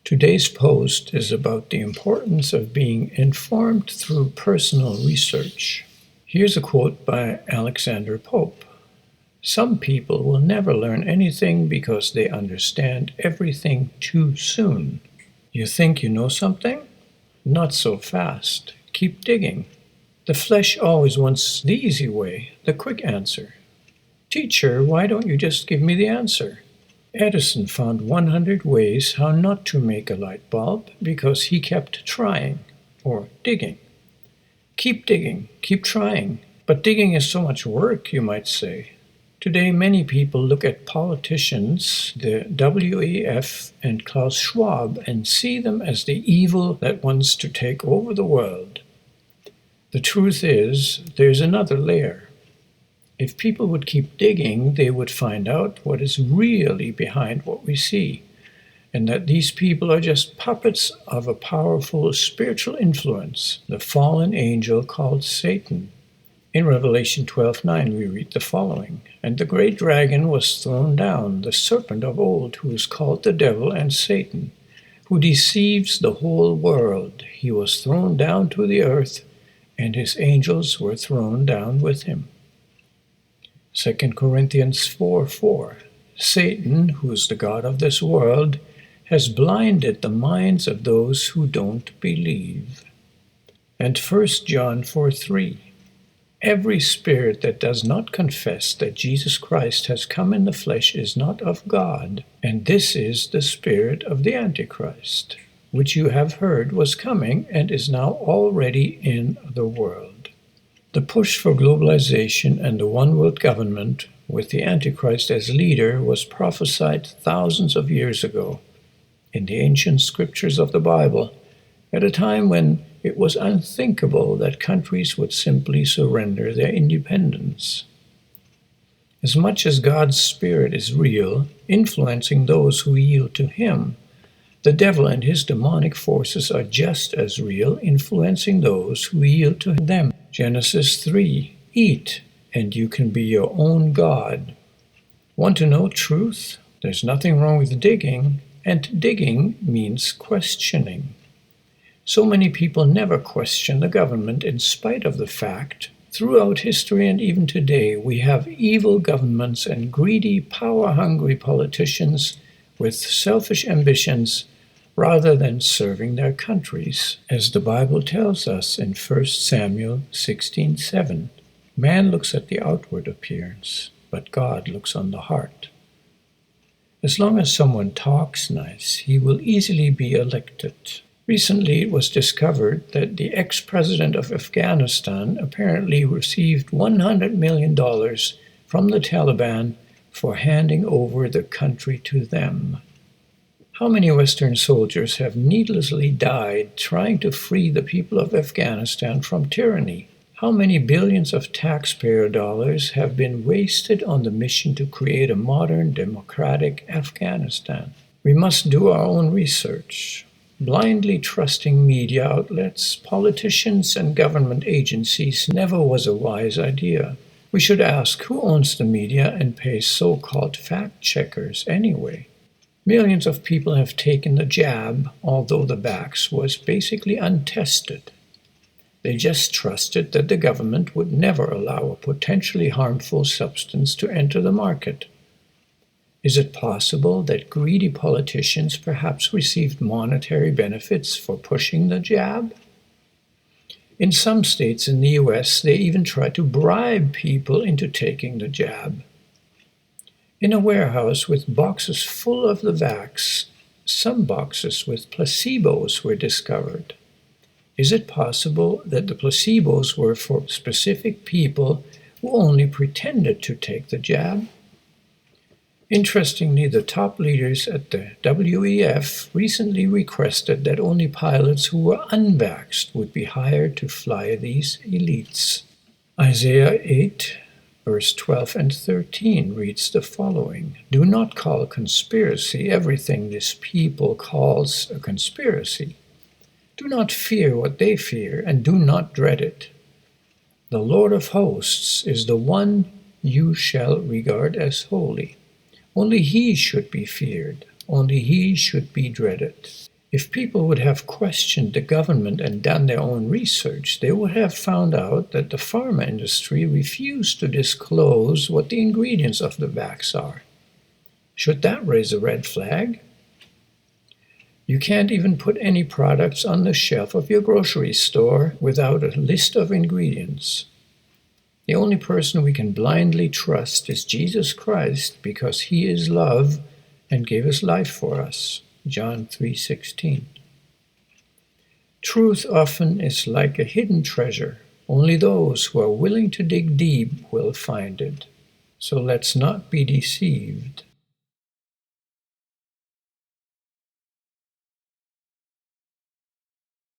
Today's post is about the importance of being informed through personal research. Here's a quote by Alexander Pope. "Some people will never learn anything because they understand everything too soon. You think you know something? Not so fast. Keep digging. The flesh always wants the easy way, the quick answer. Teacher, why don't you just give me the answer?" Edison found 100 ways how not to make a light bulb because he kept trying, or digging. Keep digging, keep trying. But digging is so much work, you might say. Today, many people look at politicians, the WEF and Klaus Schwab, and see them as the evil that wants to take over the world. The truth is, there's another layer. If people would keep digging, they would find out what is really behind what we see, and that these people are just puppets of a powerful spiritual influence, the fallen angel called Satan. In Revelation 12:9 we read the following, "And the great dragon was thrown down, the serpent of old, who is called the devil and Satan, who deceives the whole world. He was thrown down to the earth, and his angels were thrown down with him." 2 Corinthians 4:4, "Satan, who is the god of this world, has blinded the minds of those who don't believe." And 1 John 4:3, "Every spirit that does not confess that Jesus Christ has come in the flesh is not of God, and this is the spirit of the Antichrist, which you have heard was coming and is now already in the world." The push for globalization and the one-world government, with the Antichrist as leader, was prophesied thousands of years ago in the ancient scriptures of the Bible, at a time when it was unthinkable that countries would simply surrender their independence. As much as God's Spirit is real, influencing those who yield to Him, the devil and his demonic forces are just as real, influencing those who yield to them. Genesis 3, "Eat, and you can be your own God." Want to know truth? There's nothing wrong with digging, and digging means questioning. So many people never question the government in spite of the fact, throughout history and even today, we have evil governments and greedy, power-hungry politicians with selfish ambitions rather than serving their countries. As the Bible tells us in 1 Samuel 16:7, "Man looks at the outward appearance, but God looks on the heart." As long as someone talks nice, he will easily be elected. Recently, it was discovered that the ex-president of Afghanistan apparently received $100 million from the Taliban for handing over the country to them. How many Western soldiers have needlessly died trying to free the people of Afghanistan from tyranny? How many billions of taxpayer dollars have been wasted on the mission to create a modern, democratic Afghanistan? We must do our own research. Blindly trusting media outlets, politicians, and government agencies never was a wise idea. We should ask who owns the media and pays so-called fact-checkers anyway. Millions of people have taken the jab, although the vax was basically untested. They just trusted that the government would never allow a potentially harmful substance to enter the market. Is it possible that greedy politicians perhaps received monetary benefits for pushing the jab? In some states in the US, they even try to bribe people into taking the jab. In a warehouse with boxes full of the vax, some boxes with placebos were discovered. Is it possible that the placebos were for specific people who only pretended to take the jab? Interestingly, the top leaders at the WEF recently requested that only pilots who were unvaxxed would be hired to fly these elites. Isaiah 8, verse 12 and 13 reads the following, "Do not call conspiracy everything this people calls a conspiracy. Do not fear what they fear, and do not dread it. The Lord of hosts is the one you shall regard as holy. Only he should be feared, only he should be dreaded." If people would have questioned the government and done their own research, they would have found out that the pharma industry refused to disclose what the ingredients of the vax are. Should that raise a red flag? You can't even put any products on the shelf of your grocery store without a list of ingredients. The only person we can blindly trust is Jesus Christ, because he is love and gave his life for us. John 3:16. Truth often is like a hidden treasure. Only those who are willing to dig deep will find it. So let's not be deceived.